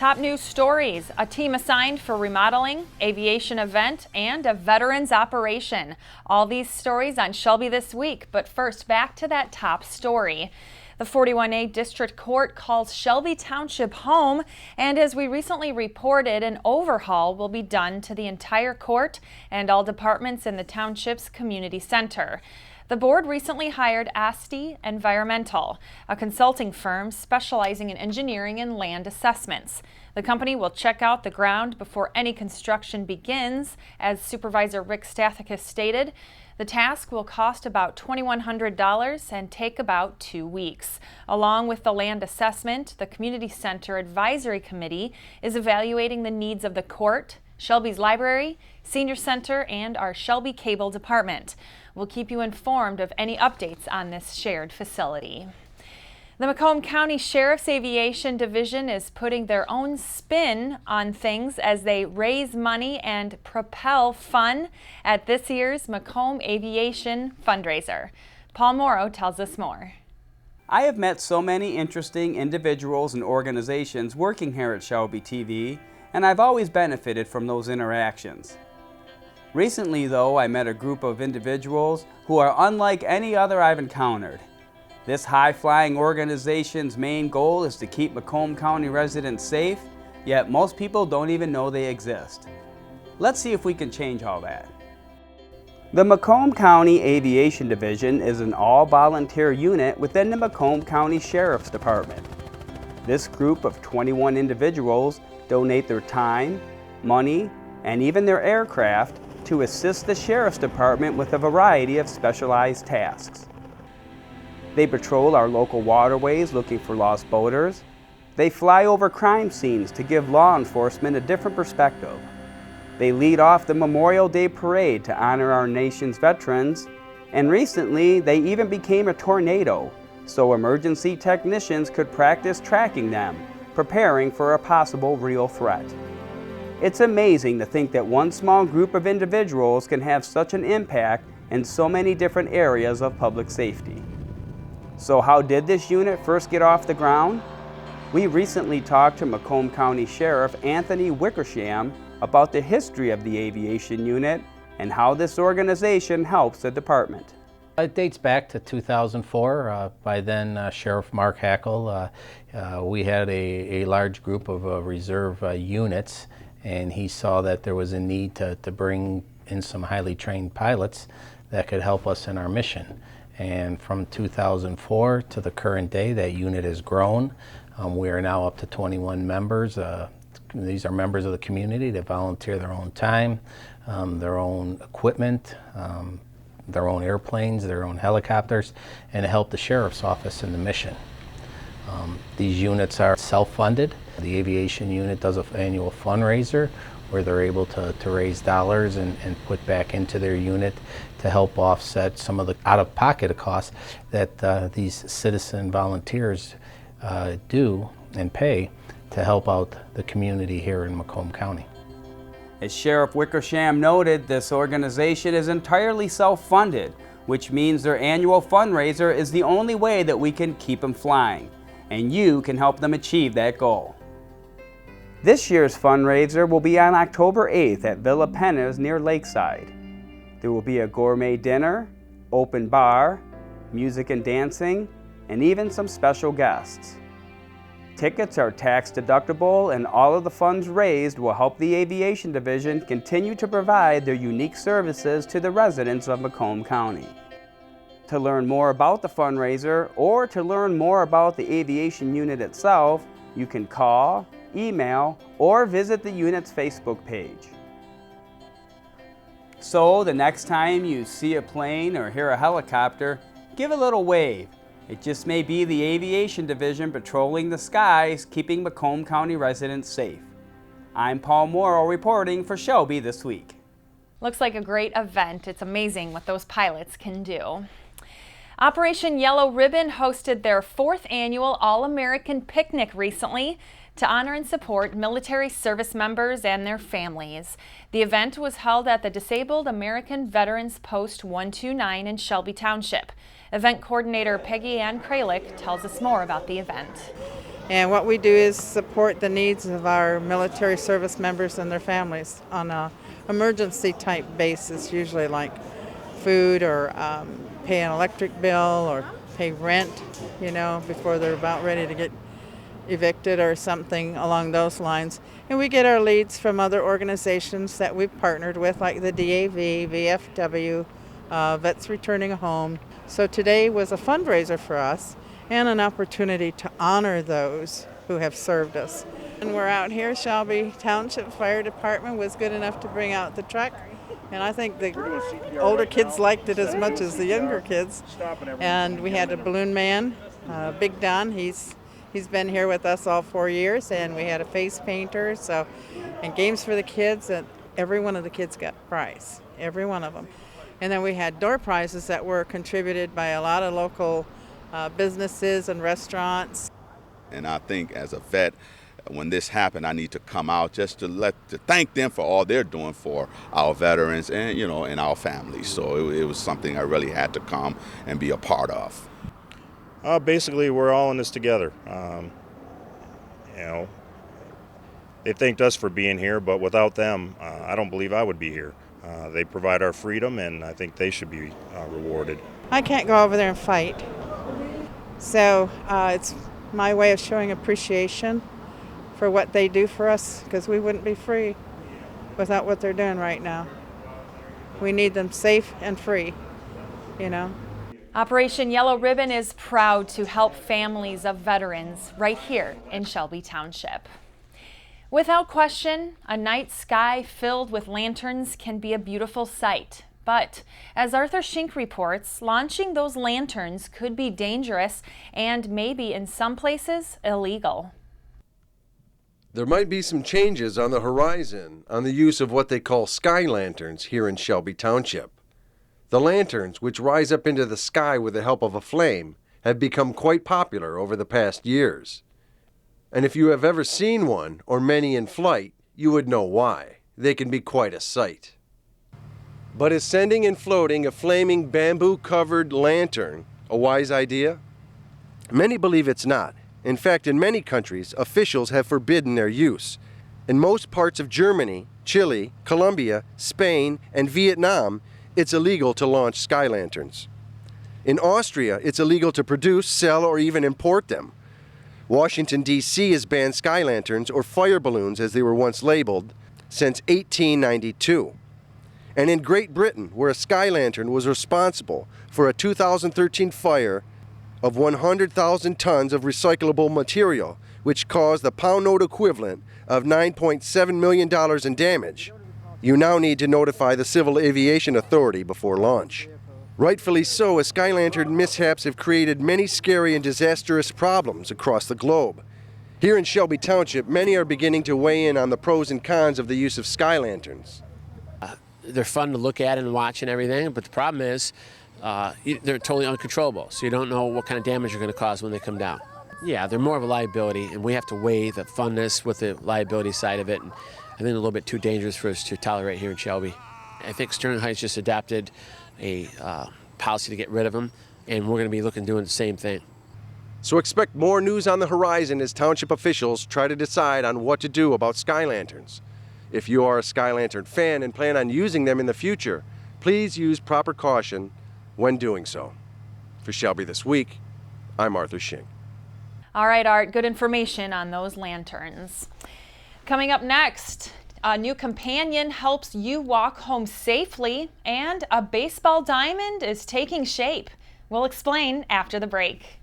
Top news stories, a team assigned for remodeling, aviation event, and a veterans operation. All these stories on Shelby this week, but first back to that top story. The 41A District Court calls Shelby Township home, and as we recently reported, an overhaul will be done to the entire court and all departments in the township's community center. The board recently hired ASTI Environmental, a consulting firm specializing in engineering and land assessments. The company will check out the ground before any construction begins, as Supervisor Rick Stathakis stated. The task will cost about $2,100 and take about 2 weeks. Along with the land assessment, the Community Center Advisory Committee is evaluating the needs of the court, Shelby's library, senior center, and our Shelby Cable Department. We'll keep you informed of any updates on this shared facility. The Macomb County Sheriff's Aviation Division is putting their own spin on things as they raise money and propel fun at this year's Macomb Aviation fundraiser. Paul Morrow tells us more. I have met so many interesting individuals and organizations working here at Shelby TV, and I've always benefited from those interactions. Recently, though, I met a group of individuals who are unlike any other I've encountered. This high-flying organization's main goal is to keep Macomb County residents safe, yet most people don't even know they exist. Let's see if we can change all that. The Macomb County Aviation Division is an all-volunteer unit within the Macomb County Sheriff's Department. This group of 21 individuals donate their time, money, and even their aircraft to assist the Sheriff's Department with a variety of specialized tasks. They patrol our local waterways looking for lost boaters. They fly over crime scenes to give law enforcement a different perspective. They lead off the Memorial Day Parade to honor our nation's veterans. And recently, they even became a tornado, so emergency technicians could practice tracking them, preparing for a possible real threat. It's amazing to think that one small group of individuals can have such an impact in so many different areas of public safety. So how did this unit first get off the ground? We recently talked to Macomb County Sheriff Anthony Wickersham about the history of the aviation unit and how this organization helps the department. It dates back to 2004. By then, Sheriff Mark Hackle, we had a large group of reserve units, and he saw that there was a need to bring in some highly trained pilots that could help us in our mission. And from 2004 to the current day, that unit has grown. We are now up to 21 members. These are members of the community that volunteer their own time, their own equipment, their own airplanes, their own helicopters, and to help the Sheriff's Office in the mission. These units are self-funded. The aviation unit does an annual fundraiser where they're able to raise dollars and put back into their unit to help offset some of the out-of-pocket costs that these citizen volunteers do and pay to help out the community here in Macomb County. As Sheriff Wickersham noted, this organization is entirely self-funded, which means their annual fundraiser is the only way that we can keep them flying, and you can help them achieve that goal. This year's fundraiser will be on October 8th at Villa Penna's near Lakeside. There will be a gourmet dinner, open bar, music and dancing, and even some special guests. Tickets are tax deductible, and all of the funds raised will help the Aviation Division continue to provide their unique services to the residents of Macomb County. To learn more about the fundraiser or to learn more about the aviation unit itself, you can call, email, or visit the unit's Facebook page. So the next time you see a plane or hear a helicopter, give a little wave. It just may be the Aviation Division patrolling the skies, keeping Macomb County residents safe. I'm Paul Morrow reporting for Shelby This Week. Looks like a great event. It's amazing what those pilots can do. Operation Yellow Ribbon hosted their 4th annual All-American Picnic recently to honor and support military service members and their families. The event was held at the Disabled American Veterans Post 129 in Shelby Township. Event coordinator Peggy Ann Kralik tells us more about the event. And what we do is support the needs of our military service members and their families on a emergency type basis, usually like food or pay an electric bill or pay rent, before they're about ready to get evicted or something along those lines. And we get our leads from other organizations that we've partnered with, like the DAV, VFW, Vets Returning Home. So today was a fundraiser for us and an opportunity to honor those who have served us. And we're out here. Shelby Township Fire Department was good enough to bring out the truck, and I think the older kids liked it as much as the younger kids. And we had a balloon man, Big Don. He's been here with us all 4 years, and we had a face painter, and games for the kids, and every one of the kids got a prize, every one of them. And then we had door prizes that were contributed by a lot of local businesses and restaurants. And I think as a vet, when this happened, I need to come out just to thank them for all they're doing for our veterans and and our families. So it was something I really had to come and be a part of. Basically, we're all in this together. They thanked us for being here, but without them, I don't believe I would be here. They provide our freedom, and I think they should be rewarded. I can't go over there and fight. So it's my way of showing appreciation for what they do for us, because we wouldn't be free without what they're doing right now. We need them safe and free, Operation Yellow Ribbon is proud to help families of veterans right here in Shelby Township. Without question, a night sky filled with lanterns can be a beautiful sight. But as Arthur Schenk reports, launching those lanterns could be dangerous and maybe in some places illegal. There might be some changes on the horizon on the use of what they call sky lanterns here in Shelby Township. The lanterns, which rise up into the sky with the help of a flame, have become quite popular over the past years. And if you have ever seen one or many in flight, you would know why. They can be quite a sight. But is sending and floating a flaming bamboo-covered lantern a wise idea? Many believe it's not. In fact, in many countries, officials have forbidden their use. In most parts of Germany, Chile, Colombia, Spain, and Vietnam, it's illegal to launch sky lanterns. In Austria, it's illegal to produce, sell, or even import them. Washington, D.C. has banned sky lanterns, or fire balloons as they were once labeled, since 1892. And in Great Britain, where a sky lantern was responsible for a 2013 fire of 100,000 tons of recyclable material, which caused the pound note equivalent of $9.7 million in damage, you now need to notify the Civil Aviation Authority before launch. Rightfully so, as sky lantern mishaps have created many scary and disastrous problems across the globe. Here in Shelby Township, many are beginning to weigh in on the pros and cons of the use of sky lanterns. They're fun to look at and watch and everything, but the problem is they're totally uncontrollable, so you don't know what kind of damage you're going to cause when they come down. Yeah, they're more of a liability, and we have to weigh the funness with the liability side of it, and I think a little bit too dangerous for us to tolerate here in Shelby. I think Sterling Heights just adopted a policy to get rid of them, and we're going to be looking doing the same thing. So expect more news on the horizon as township officials try to decide on what to do about sky lanterns. If you are a sky lantern fan and plan on using them in the future, please use proper caution when doing so. For Shelby This Week, I'm Arthur Schenk. All right, Art, good information on those lanterns. Coming up next, a new companion helps you walk home safely, and a baseball diamond is taking shape. We'll explain after the break.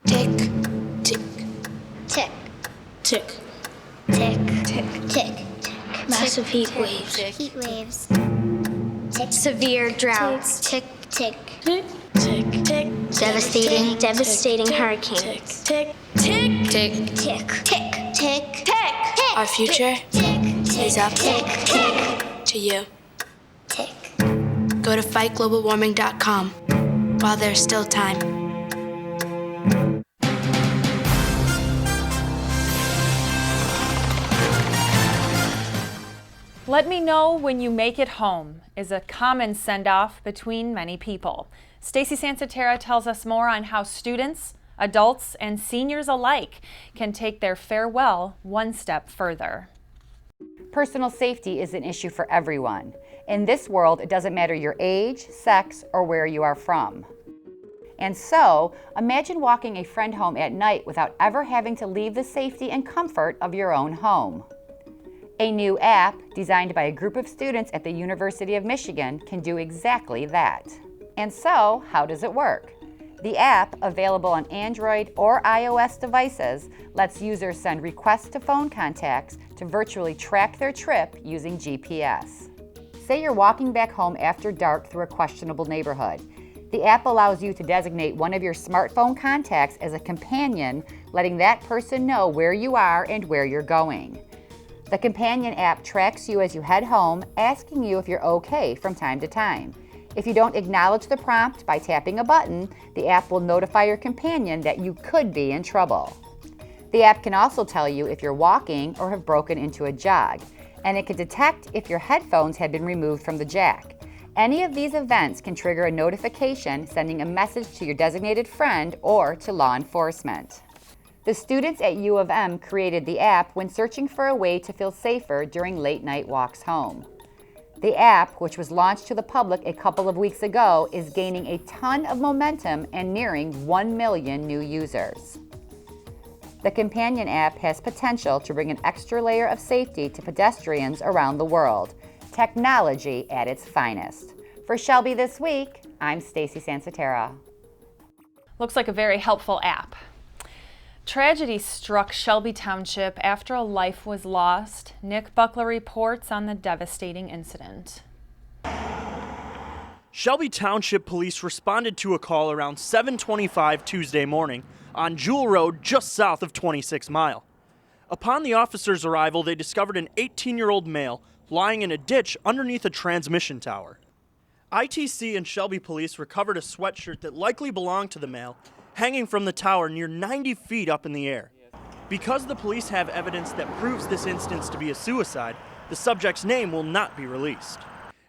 Tick, tick, tick, tick, tick, tick, tick. Massive heat waves. Heat waves. Tick. Severe droughts. Tick, tick, tick, tick, tick. Devastating hurricanes. Tick, tick, tick, tick, tick, tick, tick. Our future is up to you. Tick. Go to fightglobalwarming.com while there's still time. Let me know when you make it home is a common send-off between many people. Stacy Sansatera tells us more on how students Adults and seniors alike can take their farewell one step further. Personal safety is an issue for everyone. In this world, it doesn't matter your age, sex, or where you are from. And so, imagine walking a friend home at night without ever having to leave the safety and comfort of your own home. A new app designed by a group of students at the University of Michigan can do exactly that. And so, how does it work? The app, available on Android or iOS devices, lets users send requests to phone contacts to virtually track their trip using GPS. Say you're walking back home after dark through a questionable neighborhood. The app allows you to designate one of your smartphone contacts as a companion, letting that person know where you are and where you're going. The companion app tracks you as you head home, asking you if you're okay from time to time. If you don't acknowledge the prompt by tapping a button, the app will notify your companion that you could be in trouble. The app can also tell you if you're walking or have broken into a jog, and it can detect if your headphones have been removed from the jack. Any of these events can trigger a notification sending a message to your designated friend or to law enforcement. The students at U of M created the app when searching for a way to feel safer during late night walks home. The app, which was launched to the public a couple of weeks ago, is gaining a ton of momentum and nearing 1 million new users. The companion app has potential to bring an extra layer of safety to pedestrians around the world. Technology at its finest. For Shelby This Week, I'm Stacy Sansatera. Looks like a very helpful app. Tragedy struck Shelby Township after a life was lost. Nick Buckler reports on the devastating incident. Shelby Township police responded to a call around 7:25 Tuesday morning on Jewel Road just south of 26 Mile. Upon the officers' arrival, they discovered an 18-year-old male lying in a ditch underneath a transmission tower. ITC and Shelby police recovered a sweatshirt that likely belonged to the male, hanging from the tower near 90 feet up in the air. Because the police have evidence that proves this instance to be a suicide, the subject's name will not be released.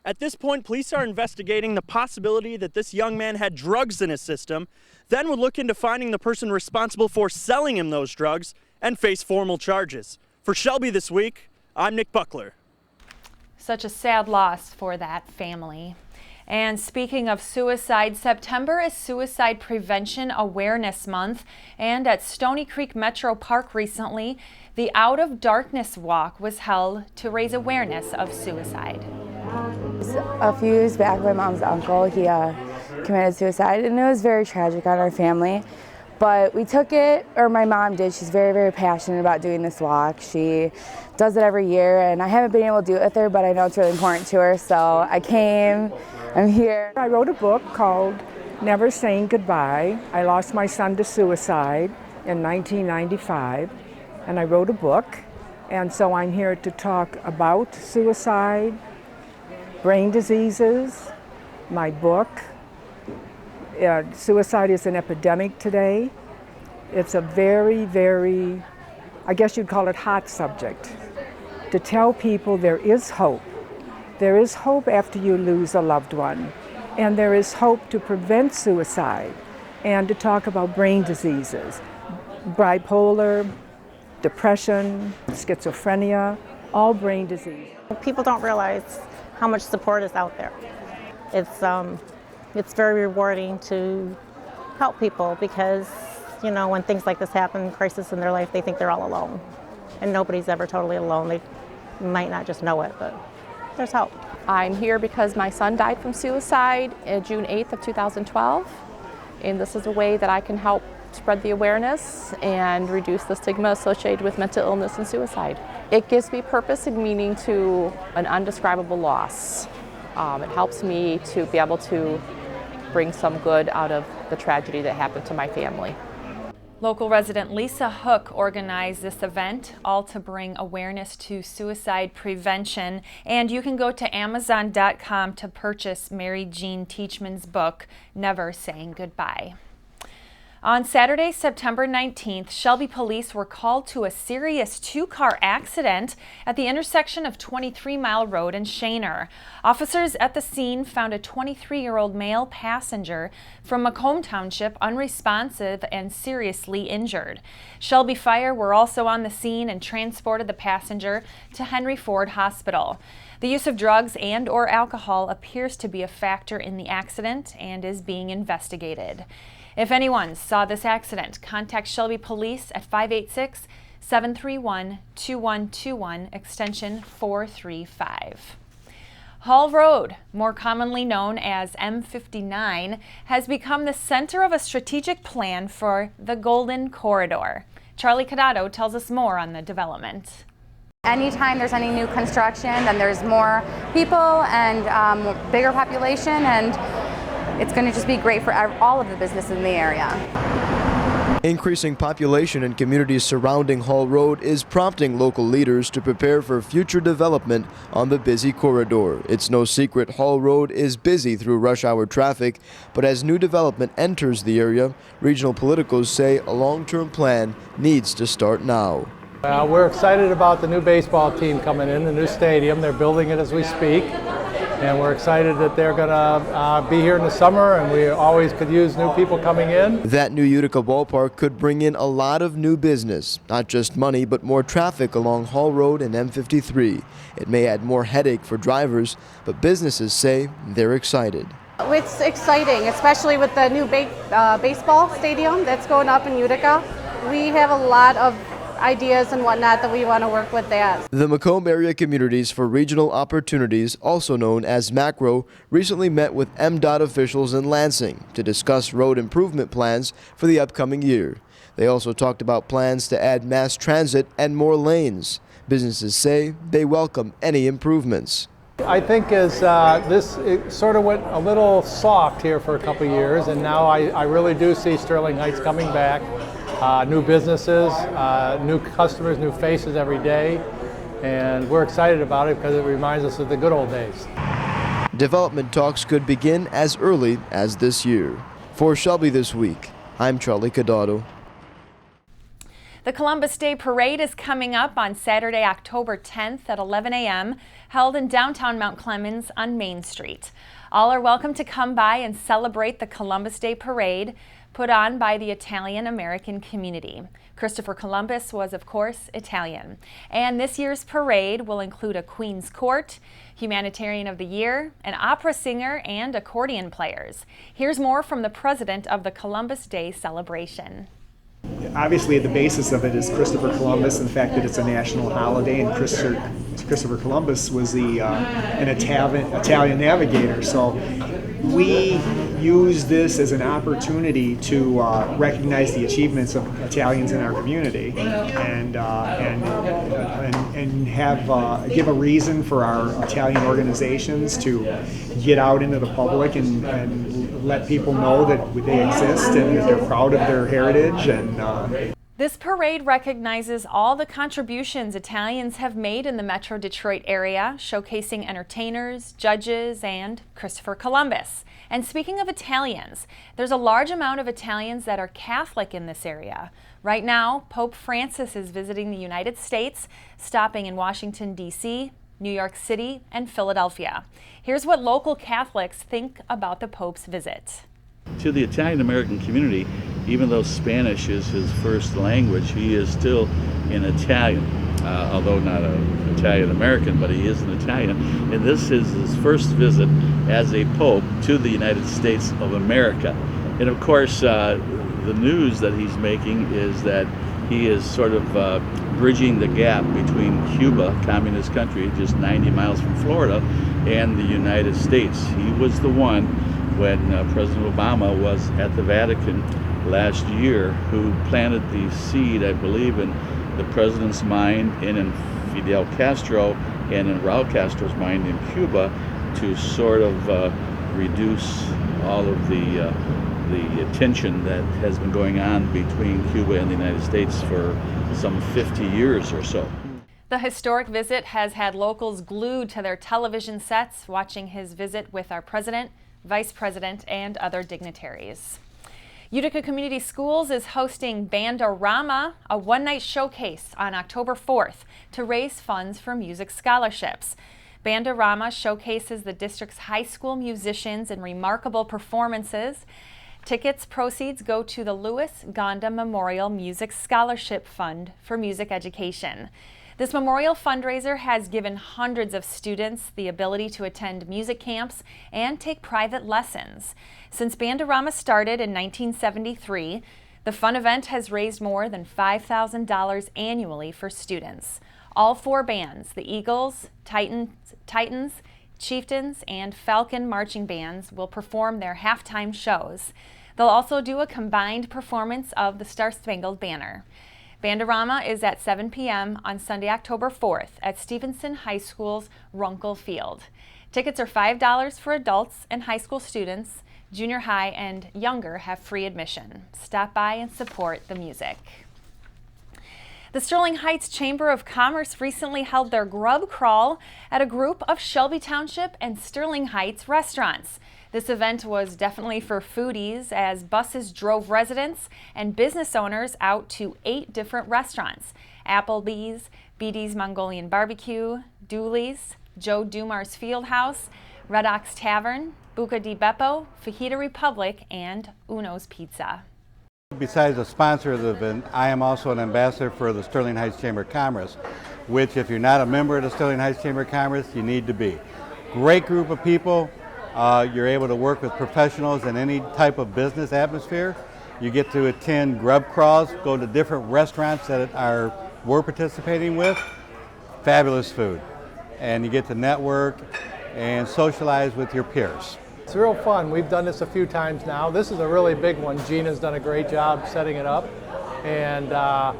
At this point, police are investigating the possibility that this young man had drugs in his system, then would look into finding the person responsible for selling him those drugs and face formal charges. For Shelby This Week, I'm Nick Buckler. Such a sad loss for that family. And speaking of suicide, September is Suicide Prevention Awareness Month, and at Stony Creek Metro Park recently, the Out of Darkness Walk was held to raise awareness of suicide. A few years back, my mom's uncle, he committed suicide, and it was very tragic on our family. But we took it, or my mom did. She's very, very passionate about doing this walk. She does it every year, and I haven't been able to do it with her, but I know it's really important to her, so I came. I'm here. I wrote a book called Never Saying Goodbye. I lost my son to suicide in 1995, and I wrote a book, and so I'm here to talk about suicide, brain diseases, my book. Suicide is an epidemic today. It's a very, very, I guess you'd call it hot subject. To tell people there is hope. There is hope after you lose a loved one. And there is hope to prevent suicide and to talk about brain diseases, bipolar, depression, schizophrenia, all brain disease. People don't realize how much support is out there. It's very rewarding to help people because, you know, when things like this happen, crisis in their life, they think they're all alone. And nobody's ever totally alone. They might not just know it, but there's hope. I'm here because my son died from suicide June 8th of 2012. And this is a way that I can help spread the awareness and reduce the stigma associated with mental illness and suicide. It gives me purpose and meaning to an undescribable loss. It helps me to be able to bring some good out of the tragedy that happened to my family. Local resident Lisa Hook organized this event, all to bring awareness to suicide prevention. And you can go to Amazon.com to purchase Mary Jean Teachman's book, Never Saying Goodbye. On Saturday, September 19th, Shelby police were called to a serious two-car accident at the intersection of 23 Mile Road and Shaner. Officers at the scene found a 23-year-old male passenger from Macomb Township unresponsive and seriously injured. Shelby Fire were also on the scene and transported the passenger to Henry Ford Hospital. The use of drugs and/or alcohol appears to be a factor in the accident and is being investigated. If anyone saw this accident, contact Shelby Police at 586-731-2121, extension 435. Hall Road, more commonly known as M59, has become the center of a strategic plan for the Golden Corridor. Charlie Cadotto tells us more on the development. Anytime there's any new construction, then there's more people and bigger population, and it's going to just be great for all of the business in the area. Increasing population in communities surrounding Hall Road is prompting local leaders to prepare for future development on the busy corridor. It's no secret Hall Road is busy through rush hour traffic, but as new development enters the area, regional politicos say a long-term plan needs to start now. We're excited about the new baseball team coming in, the new stadium. They're building it as we speak. And we're excited that they're going to be here in the summer, and we always could use new people coming in. That new Utica ballpark could bring in a lot of new business, not just money, but more traffic along Hall Road and M53. It may add more headache for drivers, but businesses say they're excited. It's exciting, especially with the new baseball stadium that's going up in Utica. We have a lot of ideas and whatnot that we want to work with that. The Macomb Area Communities for Regional Opportunities, also known as MACRO, recently met with MDOT officials in Lansing to discuss road improvement plans for the upcoming year. They also talked about plans to add mass transit and more lanes. Businesses say they welcome any improvements. I think as it sort of went a little soft here for a couple of years, and now I really do see Sterling Heights coming back. New businesses, new customers, new faces every day, and we're excited about it because it reminds us of the good old days. Development talks could begin as early as this year. For Shelby This Week, I'm Charlie Cadotto. The Columbus Day Parade is coming up on Saturday, October 10th at 11 a.m., held in downtown Mount Clemens on Main Street. All are welcome to come by and celebrate the Columbus Day Parade, put on by the Italian-American community. Christopher Columbus was, of course, Italian. And this year's parade will include a Queen's Court, Humanitarian of the Year, an opera singer, and accordion players. Here's more from the president of the Columbus Day celebration. Obviously, at the basis of it is Christopher Columbus and the fact that it's a national holiday, and Christopher Columbus was an Italian navigator. So we use this as an opportunity to recognize the achievements of Italians in our community, and have give a reason for our Italian organizations to get out into the public and let people know that they exist and that they're proud of their heritage. And this parade recognizes all the contributions Italians have made in the Metro Detroit area, showcasing entertainers, judges, and Christopher Columbus. And speaking of Italians, there's a large amount of Italians that are Catholic in this area. Right now, Pope Francis is visiting the United States, stopping in Washington, D.C., New York City, and Philadelphia. Here's what local Catholics think about the Pope's visit. To the Italian-American community, even though Spanish is his first language, he is still an Italian, although not an Italian-American, but he is an Italian. And this is his first visit as a Pope to the United States of America. And of course, the news that he's making is that he is sort of bridging the gap between Cuba, communist country, just 90 miles from Florida, and the United States. He was the one when President Obama was at the Vatican last year who planted the seed, I believe, in the president's mind and in Fidel Castro and in Raul Castro's mind in Cuba to sort of reduce all of the tension that has been going on between Cuba and the United States for some 50 years or so. The historic visit has had locals glued to their television sets watching his visit with our president, vice president, and other dignitaries. Utica Community Schools is hosting Bandorama, a one-night showcase on October 4th to raise funds for music scholarships. Bandorama showcases the district's high school musicians in remarkable performances. Tickets proceeds go to the Louis Gonda Memorial Music Scholarship Fund for music education. This memorial fundraiser has given hundreds of students the ability to attend music camps and take private lessons. Since Bandorama started in 1973, the fun event has raised more than $5,000 annually for students. All 4 bands, the Eagles, Titans, Chieftains, and Falcon marching bands, will perform their halftime shows. They'll also do a combined performance of the Star-Spangled Banner. Bandorama is at 7 p.m. on Sunday, October 4th at Stevenson High School's Runkle Field. Tickets are $5 for adults and high school students. Junior high and younger have free admission. Stop by and support the music. The Sterling Heights Chamber of Commerce recently held their grub crawl at a group of Shelby Township and Sterling Heights restaurants. This event was definitely for foodies as buses drove residents and business owners out to 8 different restaurants: Applebee's, BD's Mongolian Barbecue, Dooley's, Joe Dumar's Fieldhouse, Red Ox Tavern, Buca di Beppo, Fajita Republic, and Uno's Pizza. Besides a sponsor of the event, I am also an ambassador for the Sterling Heights Chamber of Commerce, which if you're not a member of the Sterling Heights Chamber of Commerce, you need to be. Great group of people. You're able to work with professionals in any type of business atmosphere. You get to attend grub crawls, go to different restaurants that we're participating with. Fabulous food. And you get to network and socialize with your peers. It's real fun. We've done this a few times now. This is a really big one. Gina's done a great job setting it up. And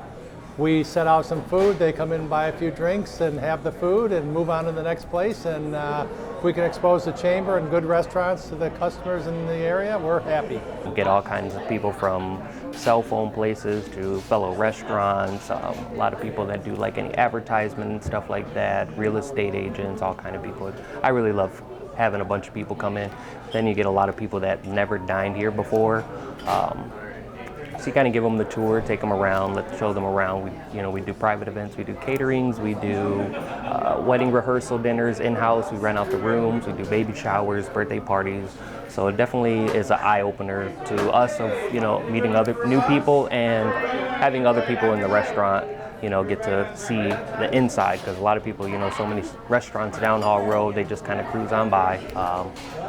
we set out some food. They come in and buy a few drinks and have the food and move on to the next place. And if we can expose the chamber and good restaurants to the customers in the area, we're happy. We get all kinds of people from cell phone places to fellow restaurants, a lot of people that do like any advertisement and stuff like that, real estate agents, all kind of people. I really love having a bunch of people come in. Then you get a lot of people that never dined here before. So you kind of give them the tour, take them around, show them around. We do private events, we do caterings, we do wedding rehearsal dinners in-house, we rent out the rooms, we do baby showers, birthday parties. So it definitely is an eye-opener to us of meeting other new people and having other people in the restaurant get to see the inside, because a lot of people, so many restaurants down Hall Road, they just kind of cruise on by.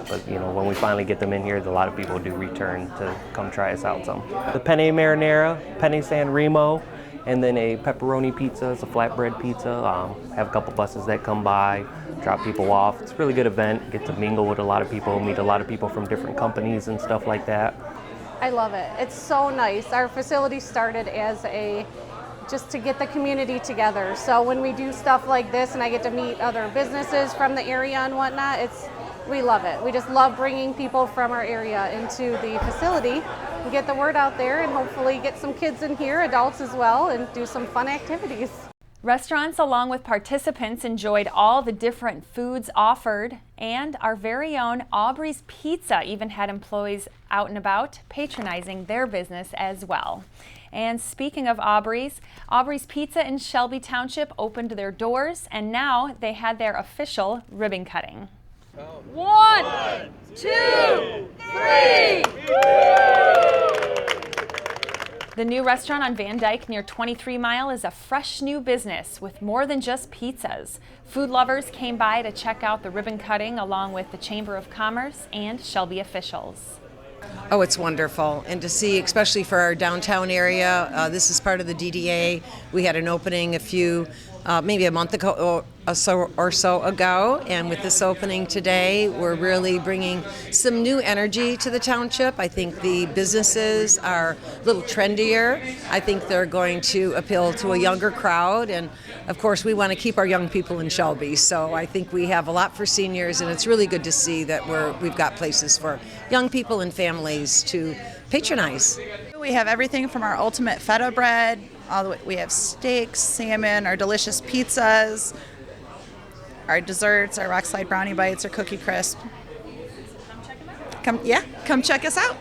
But when we finally get them in here, a lot of people do return to come try us out some. The penne marinara, penne San Remo, and then a pepperoni pizza. It's a flatbread pizza. Have a couple buses that come by, drop people off. It's a really good event. Get to mingle with a lot of people, meet a lot of people from different companies and stuff like that. I love it. It's so nice. Our facility started as just to get the community together. So when we do stuff like this and I get to meet other businesses from the area and whatnot, we love it. We just love bringing people from our area into the facility and get the word out there and hopefully get some kids in here, adults as well, and do some fun activities. Restaurants along with participants enjoyed all the different foods offered, and our very own Aubrey's Pizza even had employees out and about patronizing their business as well. And speaking of Aubrey's Pizza in Shelby Township opened their doors, and now they had their official ribbon cutting. 1, 2, 3! The new restaurant on Van Dyke near 23 Mile is a fresh new business with more than just pizzas. Food lovers came by to check out the ribbon cutting along with the Chamber of Commerce and Shelby officials. Oh, it's wonderful. And to see, especially for our downtown area, this is part of the DDA. We had an opening maybe a month ago or so ago, and with this opening today, we're really bringing some new energy to the township. I think the businesses are a little trendier. I think they're going to appeal to a younger crowd, and of course we want to keep our young people in Shelby, so I think we have a lot for seniors, and it's really good to see that we've got places for young people and families to patronize. We have everything from our ultimate feta bread, all the way, we have steaks, salmon, our delicious pizzas, our desserts, our rock slide brownie bites, our cookie crisp. Come check us out.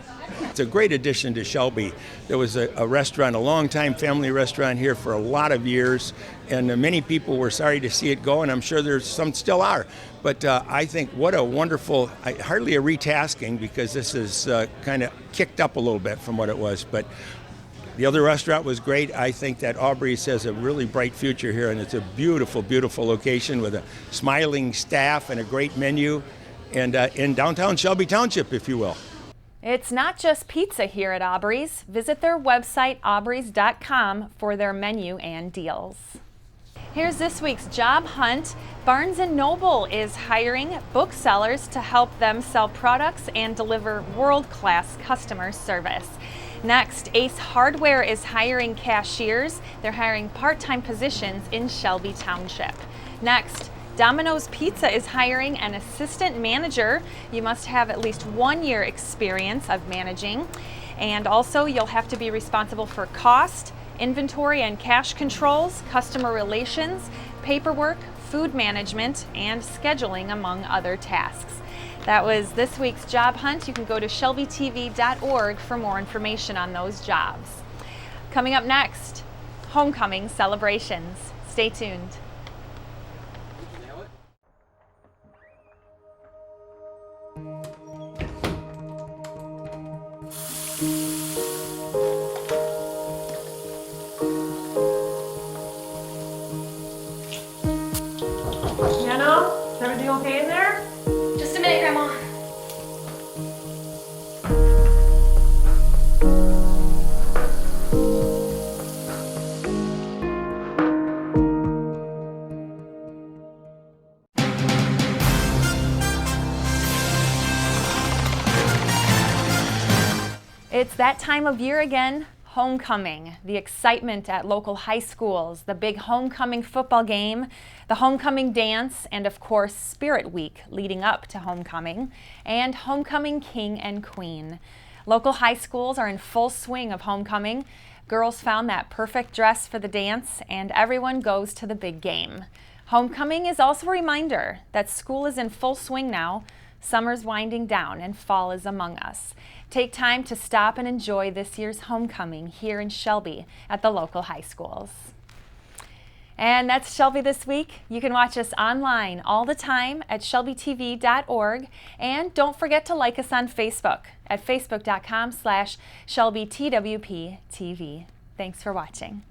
It's a great addition to Shelby. There was a restaurant, a long-time family restaurant here for a lot of years, and many people were sorry to see it go, and I'm sure there's some still are. But I think what a wonderful, hardly a retasking, because this is kind of kicked up a little bit from what it was. But the other restaurant was great. I think that Aubrey's has a really bright future here, and it's a beautiful, beautiful location with a smiling staff and a great menu, and in downtown Shelby Township, if you will. It's not just pizza here at Aubrey's. Visit their website, aubreys.com, for their menu and deals. Here's this week's job hunt. Barnes & Noble is hiring booksellers to help them sell products and deliver world-class customer service. Next, Ace Hardware is hiring cashiers. They're hiring part-time positions in Shelby Township. Next, Domino's Pizza is hiring an assistant manager. You must have at least 1 year experience of managing. And also, you'll have to be responsible for cost, inventory and cash controls, customer relations, paperwork, food management, and scheduling, among other tasks. That was this week's job hunt. You can go to shelbytv.org for more information on those jobs. Coming up next, homecoming celebrations. Stay tuned. Nana, is everything okay in there? Just a minute, Grandma. It's that time of year again, homecoming, the excitement at local high schools, the big homecoming football game, the homecoming dance, and of course Spirit Week leading up to homecoming, and homecoming king and queen. Local high schools are in full swing of homecoming. Girls found that perfect dress for the dance, and everyone goes to the big game. Homecoming is also a reminder that school is in full swing now. Summer's winding down and fall is among us. Take time to stop and enjoy this year's homecoming here in Shelby at the local high schools. And that's Shelby This Week. You can watch us online all the time at shelbytv.org. And don't forget to like us on Facebook at facebook.com/ShelbyTWPTV. Thanks for watching.